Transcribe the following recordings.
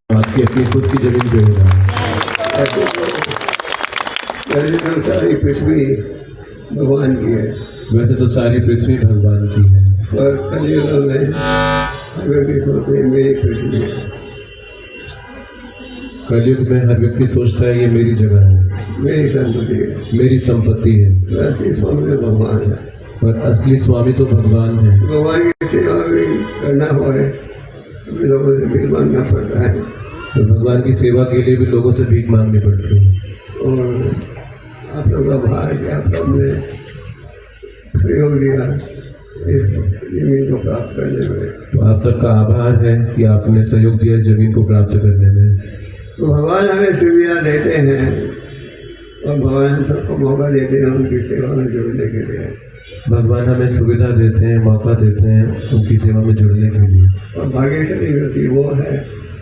आपकी अपनी खुद की जमीन पे होगा। वैसे तो सारी पृथ्वी भगवान की है, वैसे तो सारी पृथ्वी भगवान की है, और कलयुग में हर व्यक्ति सोचते हैं मेरी पृथ्वी है। कलयुग में हर व्यक्ति सोचता है ये मेरी जगह है, मेरी संपत्ति है, मेरी संपत्ति है। वैसे स्वामी तो भगवान है, पर असली स्वामी तो भगवान है। भगवान की सेवा भी करना पड़े लोगों से भीख मांगना पड़ता है, तो भगवान की सेवा के लिए भी लोगों से भीख मांगनी पड़ती है। और आप लोग का भाग्य आप लोग ने सहयोग दिया इस जमीन को प्राप्त करने में, तो आप सबका आभार है कि आपने सहयोग दिया इस जमीन को प्राप्त करने में। तो भगवान हमें सुविधा देते हैं और भगवान हम सबको मौका देते हैं उनकी सेवा में जुड़ने के लिए। भगवान हमें सुविधा देते हैं, मौका देते हैं उनकी सेवा में जुड़ने के लिए। और भाग्यशाली व्यक्ति वो है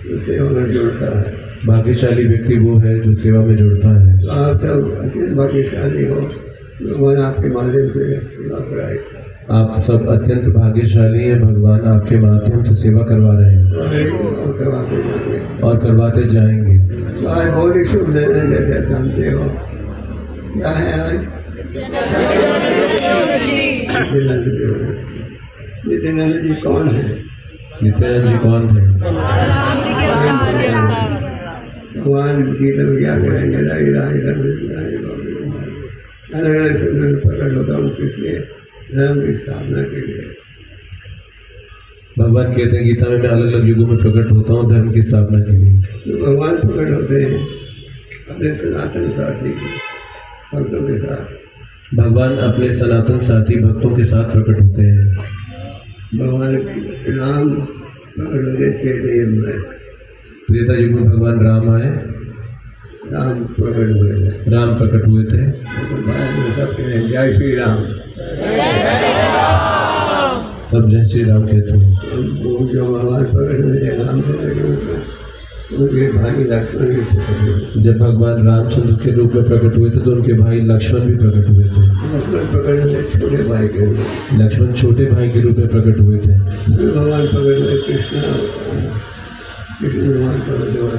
जो सेवा में जुड़ता है। भाग्यशाली व्यक्ति वो है जो सेवा में जुड़ता है। तो आप सब अत्यंत भाग्यशाली हो, भगवान आपके माध्यम से सेवा कराए। आप सब अत्यंत भाग्यशाली हैं, भगवान आपके माध्यम से सेवा करवा रहे हैं और करवाते जाएंगे। तो आज बहुत ही शुभ दिन है, जैसे जानते हो क्या है आज नित्यानंद जी कौन है? नित्यानंद जी कौन है? भगवान गीता में क्या करेंगे? अलग अलग समय में प्रकट होता हूँ, किसलिए? धर्म की स्थापना के लिए। भगवान कहते हैं गीता में मैं अलग अलग युगों में प्रकट होता हूँ धर्म की स्थापना के लिए। तो भगवान प्रकट होते हैं अपने सनातन साथी भक्तों के साथ। भगवान अपने सनातन साथी भक्तों के साथ प्रकट होते हैं। भगवान राम प्रकट होते त्रेता युग में। त्रेता युग में भगवान राम आए, राम प्रकट हुए थे। राम प्रकट हुए थे। तो भारत में सब कहते हैं जय श्री राम, सब जय श्री राम कहते हैं। वो जो भगवान प्रकट हुए थे रामचंद्र के रूप में, उनके भाई लक्ष्मण भी प्रकट हुए। जब भगवान रामचंद्र के रूप में प्रकट हुए थे तो उनके भाई लक्ष्मण भी प्रकट हुए थे। लक्ष्मण प्रकट हुए छोटे भाई के रूप में। लक्ष्मण छोटे भाई के रूप में प्रकट हुए थे। फिर भगवान प्रकट हुए कृष्ण, कृष्ण भगवान प्रकट हुए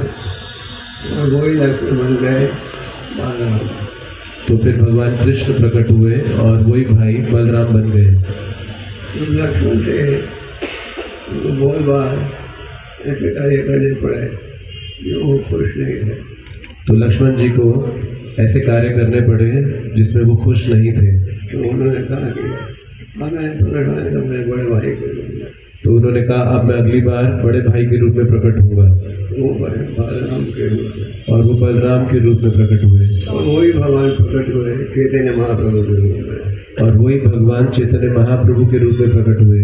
और वही लक्ष्मण बन गए बलराम। तो फिर भगवान कृष्ण प्रकट हुए और वही भाई बलराम बन गए। तो लक्ष्मण से उनको बहुत बार ऐसे कार्य करने पड़े जो वो खुश नहीं थे। तो लक्ष्मण जी को ऐसे कार्य करने पड़े जिसमें वो खुश नहीं थे। तो उन्होंने कहा कि अब मैं प्रकट होने तो मैं बड़े भाई के रूप में। तो उन्होंने कहा अब मैं अगली बार बड़े भाई के रूप में प्रकट होऊंगा। वो बलराम के रूप में, और वो बलराम के रूप में प्रकट हुए। और वही भगवान प्रकट हुए चैतन्य महाप्रभु के रूप में। और वही भगवान चैतन्य महाप्रभु के रूप में प्रकट हुए।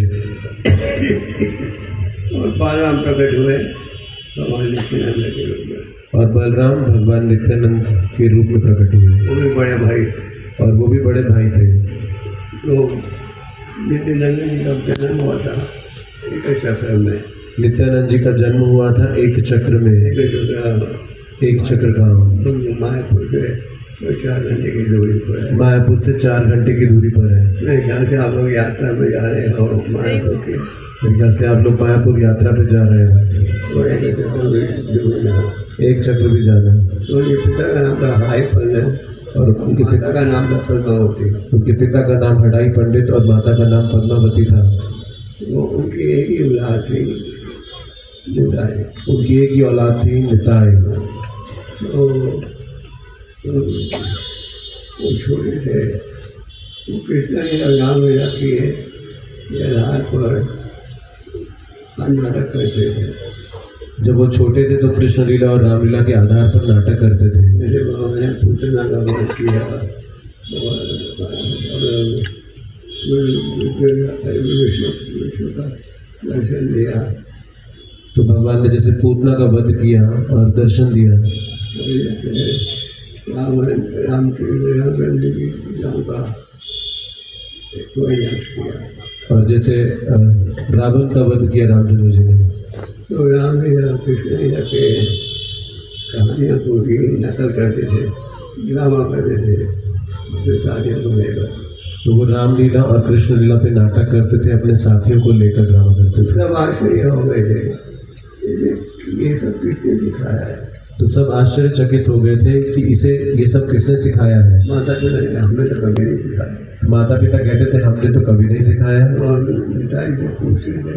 और बलराम प्रकट हुए भगवान नित्यानंद के रूप में। और बलराम भगवान नित्यानंद के रूप में प्रकट हुए। वो भी बड़े भाई थे। और वो भी बड़े भाई थे। तो नित्यानंद जी का जन्म हुआ था एक चक्र में। नित्यानंद जी का जन्म हुआ था एक चक्र में। एक चक्र का मायापुर से 4 घंटे की दूरी पर है। मायापुर से 4 घंटे की दूरी पर है। मेरे ख्याल से आप लोग यात्रा में जा रहे हो मायापुर की। मेरे ख्याल से आप लोग मायापुर यात्रा पे जा रहे हैं। और एक चक्र भी दूर में हो। एक चक्र भी जाना है। तो उनके पिता का नाम था हाई पंडित और उनके पिता का नाम था पद्मावती। उनके पिता का नाम हडाई पंडित और माता का नाम पद्मावती था। वो उनकी एक ही औलाद थी निताई। उनकी एक ही औलाद थी निताई। तो वो छोटे थे। वो कृष्ण ने गाँव में रखी है आधार पर नाटक करते थे। जब वो छोटे थे तो कृष्ण लीला और रामलीला के आधार पर नाटक करते थे। जैसे उन्होंने पूतना का वध किया विष्णु का दर्शन दिया। तो भगवान ने जैसे पूतना का वध किया और दर्शन दिया, राम की पूजाओं का कोई याद किया। और जैसे रावण का वध किया रामचंद्र जी ने। तो राम लीला कृष्ण लीला के कहानियाँ पूरी नकल करते थे, ड्रामा करते थे अपने साथियों को लेकर। तो वो रामलीला और कृष्ण लीला पे नाटक करते थे, अपने साथियों को लेकर ड्रामा करते थे। सब आश्चर्य हो गए थे, ये सब किसने सिखाया है। तो सब आश्चर्यचकित हो गए थे कि इसे ये सब किसने सिखाया है। माता पिता ने हमने तो कभी नहीं सिखाया। माता पिता कहते थे हमने तो कभी नहीं सिखाया। और पिताजी से पूछते थे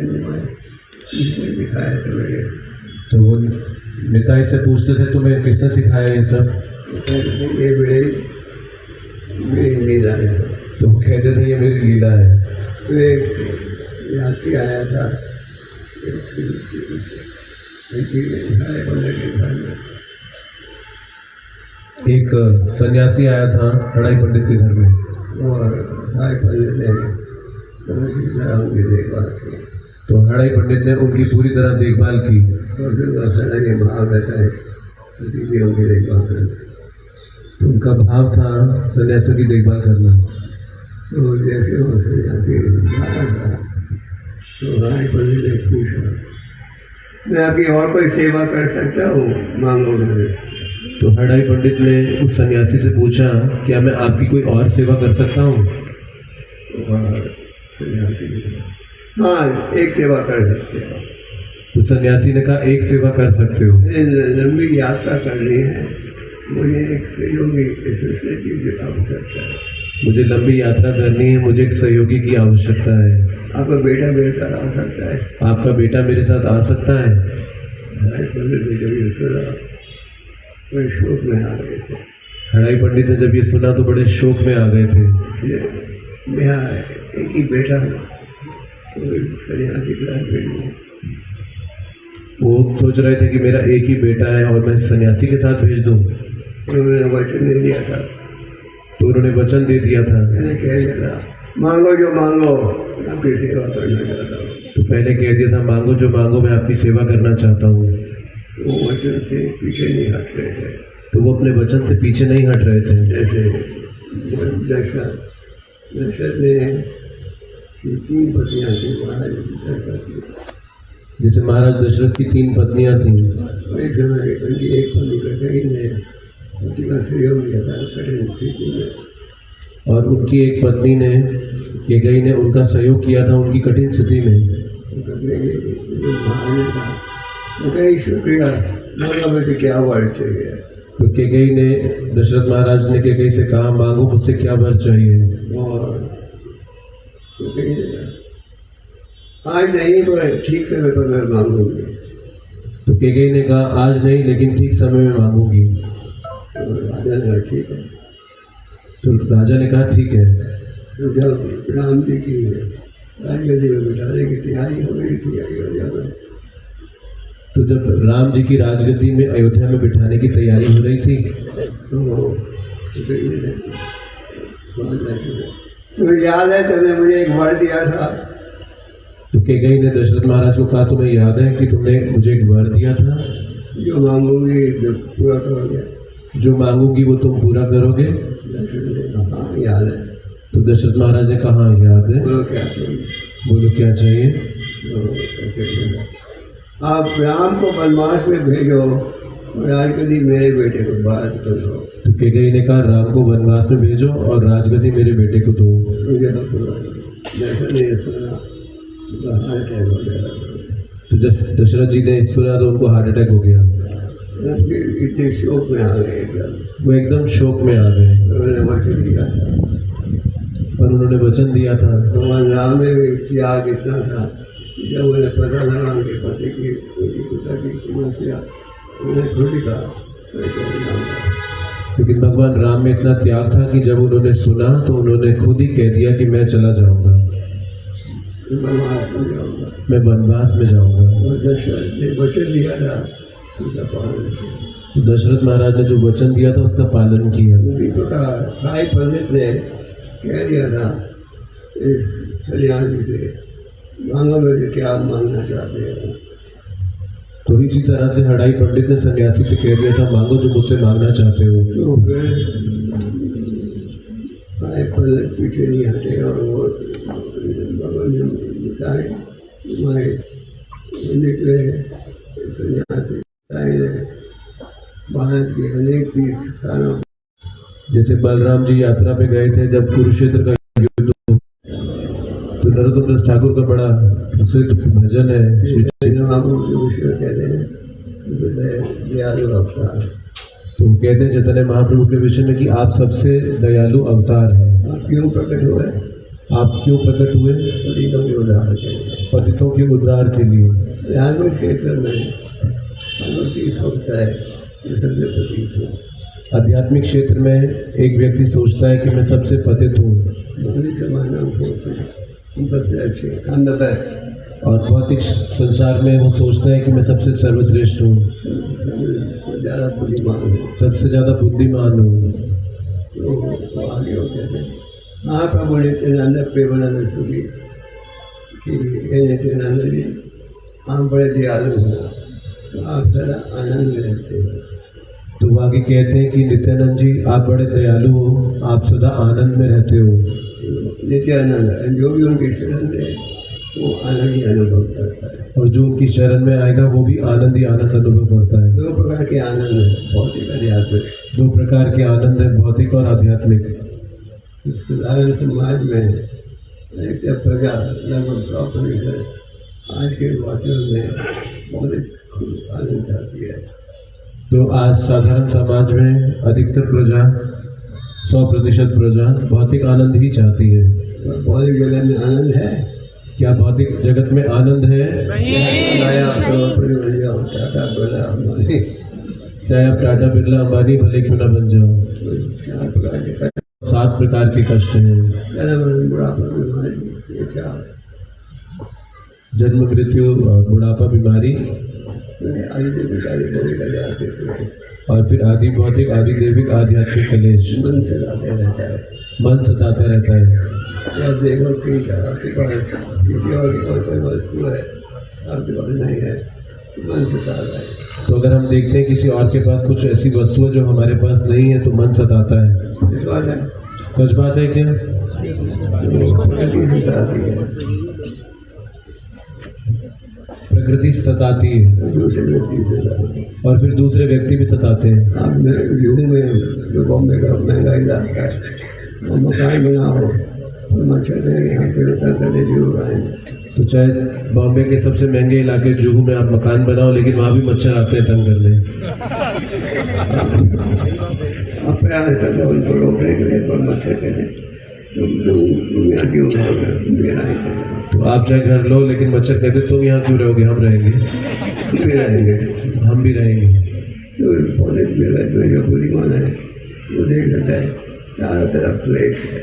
किसने सिखाया तुम्हें। तो वो पिताजी से पूछते थे तुम्हें किसने सिखाया ये सब। ये मेरी लीला है। तो वो कहते थे ये मेरी लीला है। तो एक यात्री आया था एक सन्यासी आया था हड़ाई पंडित के घर में, और देखभाल की। तो हड़ाई पंडित ने उनकी पूरी तरह देखभाल की। और फिर भाव रहता है उनकी देखभाल करना। तो उनका भाव था सन्यासी की देखभाल करना। तो जैसे वो सन्यासी आया था तो हड़ाई पंडित ने पूछा मैं आपकी और कोई सेवा कर सकता हूँ, मांगो मुझे। तो हड़ाई पंडित ने उस सन्यासी से पूछा क्या मैं आपकी कोई और सेवा कर सकता हूँ। हाँ, एक सेवा कर सकते हो। तो सन्यासी ने कहा एक सेवा कर सकते हो। लंबी यात्रा करनी है, मुझे एक सहयोगी की आवश्यकता है। मुझे लंबी यात्रा करनी है, मुझे एक सहयोगी की आवश्यकता है। आपका बेटा मेरे साथ आ सकता है। आपका बेटा मेरे साथ आ सकता है। बड़े शोक में आ गए थे। हड़ाई पंडित ने जब ये सुना तो बड़े शोक में आ गए थे। मेरा एक ही बेटा सन्यासी के साथ भेज दूँ। वो सोच रहे थे कि मेरा एक ही बेटा है और मैं सन्यासी के साथ भेज दूँ। उन्होंने वचन दे दिया था। तो उन्होंने वचन दे दिया था। मैंने कह दिया था मांगो जो मांगो, आपकी सेवा करना चाहता हूँ। तो पहले कह दिया था मांगो जो मांगो, मैं आपकी सेवा करना चाहता हूँ। वो वचन से पीछे नहीं हट रहे थे। तो वो अपने वचन से पीछे नहीं हट रहे थे। जैसे दशरथ ने 3 पत्नियां थी महाराज दशरथ की। जैसे महाराज दशरथ की 3 पत्नियां थीं। एक समय उनकी एक पत्नी कहीं ने पति का सहयोग लिया था कठिन स्थिति में। और उनकी एक पत्नी ने केकई ने उनका सहयोग किया था उनकी कठिन स्थिति में। शुक्रिया, मुझे क्या वर चाहिए। तो केकई ने दशरथ महाराज ने केकई से कहा मांगो मुझसे क्या वर चाहिए। और आज नहीं पर ठीक समय पर मैं मांगूंगी। तो केकई ने कहा आज नहीं लेकिन ठीक समय में मांगूंगी। राजा ने कहा ठीक है। तो राजा ने कहा ठीक है। तो जब राम जी की राजगद्दी में बिठाने की तैयारी हो गई थी अयोध्या में, तो जब राम जी की राजगद्दी में अयोध्या में बिठाने की तैयारी हो रही थी तो याद है तुमने मुझे एक वर दिया था। तो केकई ने दशरथ महाराज को कहा तुम्हें याद है कि तुमने मुझे एक वर दिया था, जो मांगूंगी जो पूरा करोगे, जो मांगूंगी वो तुम पूरा करोगे। हाँ याद है। तो दशरथ महाराज ने कहा याद है। बोलो क्या चाहिए। बोलो क्या चाहिए। आप राम को वनवास में भेजो और राजगद्दी मेरे बेटे को बात करो। तो केकई ने कहा राम को वनवास में भेजो और राजगद्दी मेरे बेटे को दो। हार्ट अटैक हो गया। तो जब दशरथ जी ने सुना तो उनको हार्ट अटैक हो गया। इतने शोक में आ गए, वो एकदम शोक में आ गए। उन्होंने वचन दिया था और उन्होंने वचन दिया था। भगवान राम में भी त्याग इतना था जब उन्हें पता लगा उनके पति की पिता की समस्या, उन्हें खुद ही कहा। लेकिन भगवान राम में इतना त्याग था कि जब उन्होंने सुना तो उन्होंने खुद ही कह दिया कि मैं चला जाऊंगा, मैं वनवास में जाऊंगा। दशरथ ने वचन दिया था उसका पालन किया। तो दशरथ महाराज ने जो वचन दिया था उसका पालन किया। उसी प्रकार भाई पंडित ने कह दिया था इस सन्यासी से मांगो मुझे क्या आप मांगना चाहते हो। तो इसी तरह से हड़ाई पंडित ने सन्यासी से कह दिया था, मांगो जो मुझसे मांगना चाहते हो। तो फिर पीछे नहीं हटे और वो भगवान ने बताए निकले सन्यासी भारत के अनेक तीर्थ स्थानों। जैसे बलराम जी यात्रा पे गए थे जब कुरुक्षेत्र का युद्ध, तो नरोत्तम दास ठाकुर का बड़ा प्रसिद्ध भजन है तो कहते हैं चैतन्य महाप्रभु के विषय में कि आप सबसे दयालु अवतार हैं। आप क्यों प्रकट हुए? आप क्यों प्रकट हुए? पतितों के उद्धार के लिए। आध्यात्मिक क्षेत्र में सोचता है सबसे पतित हूँ। आध्यात्मिक क्षेत्र में एक व्यक्ति सोचता है कि मैं सबसे पतित हूँ, सबसे अच्छे, और भौतिक संसार में वो सोचता है कि मैं सबसे सर्वश्रेष्ठ हूँ, ज़्यादा बुद्धिमान हूँ, सबसे ज़्यादा बुद्धिमान हूँ। तो आगे होते थे महाप्रभु नित्यानंद प्रेमानंद सुखी कि हे नित्यानंद जी, आप बड़े दयालु हो, तो आप सदा आनंद में रहते हो। तो वो आगे कहते हैं कि नित्यानंद जी आप बड़े दयालु हो, आप सदा आनंद में रहते हो। नित्यानंद जो भी उनके शरण है वो आनंद ही अनुभव करता है, और जो उनकी शरण में आएगा वो भी आनंद ही आनंद अनुभव करता है। दो प्रकार के आनंद है, भौतिक आध्यात्मिक। दो प्रकार के आनंद है, भौतिक और आध्यात्मिक। साधारण समाज में एक प्रजा लगभग 100% आज के वातावरण में बहुत आनंद चाहती है। तो आज साधारण समाज में अधिकतर प्रजा 100% प्रजा भौतिक आनंद ही चाहती है। भौतिक जगत में आनंद है क्या? भौतिक जगत में आनंद है? चाहे आप टाटा बिरला अंबानी भले क्यों ना बन जाओ। 7 प्रकार के कष्ट हैं। जन्म, मृत्यु, बुढ़ापा, बीमारी, और फिर आदि भौतिक, आदि दैविक, आध्यात्मिक कलेश। मन सताता रहता है, मन सताता रहता है। जब देखो कि आपके पास किसी और की कोई वस्तु है, आपके पास नहीं है, मन सताता है। तो अगर हम देखते हैं किसी और के पास कुछ ऐसी वस्तु है जो हमारे पास नहीं है, तो मन सताता है। सच बात है क्या? प्रकृति सताती है, दूसरे व्यक्ति से, और फिर दूसरे व्यक्ति भी सताते हैं। आप युग में जो बॉम्बे का महंगा इलाका है, वो मकान बना हो, मच्छर यहाँ पे जुहू आएंगे। तो चाहे बॉम्बे के सबसे महंगे इलाके जुहू में आप मकान बनाओ, लेकिन वहाँ भी मच्छर आते हैं तंग करने। आप प्रयास करते हो उनको रोकने के लिए, पर मच्छर कहते तो आप चाहे घर लो, लेकिन मच्छर कहते तुम यहाँ क्यों रहोगे, हम रहेंगे, हम भी रहेंगे। तो बुद्धिमान है वो देख सकता है चारों तरफ क्लेश है।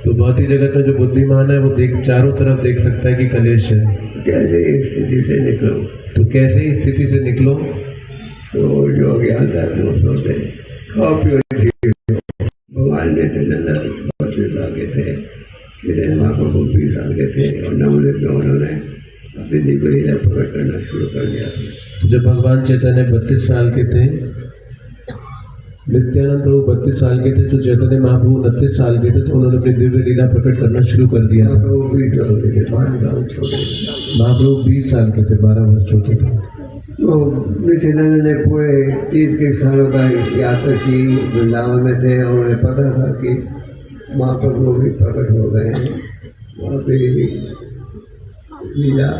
तो भौतिक जगत में जो बुद्धिमान है वो चारों तरफ देख सकता है कि कलेश है। कैसे इस स्थिति से निकलो? तो कैसे इस स्थिति से निकलो? तो जो अज्ञानता है सोचते भगवान ने 32 साल के थे, महाप्रभु 20 साल के थे, और नवोदय में उन्होंने अपनी दिव्य प्रकट करना शुरू कर दिया। जब भगवान चैतन्य 32 साल के थे, नित्यानंद प्रभु 32 साल के थे, तो चैतन्य महाप्रभु 29 साल के थे, तो उन्होंने अपनी दिव्य लीला प्रकट करना शुरू कर दिया। महाप्रभु 20 साल के थे, 12 वर्ष छोटे थे। तो नित्यानंद ने पूरे 30 सालों का यात्रा की, वृंदावन में थे, और उन्हें पता था कि महाप्रभु भी प्रकट हो गए हैं, वहाँ पे लीला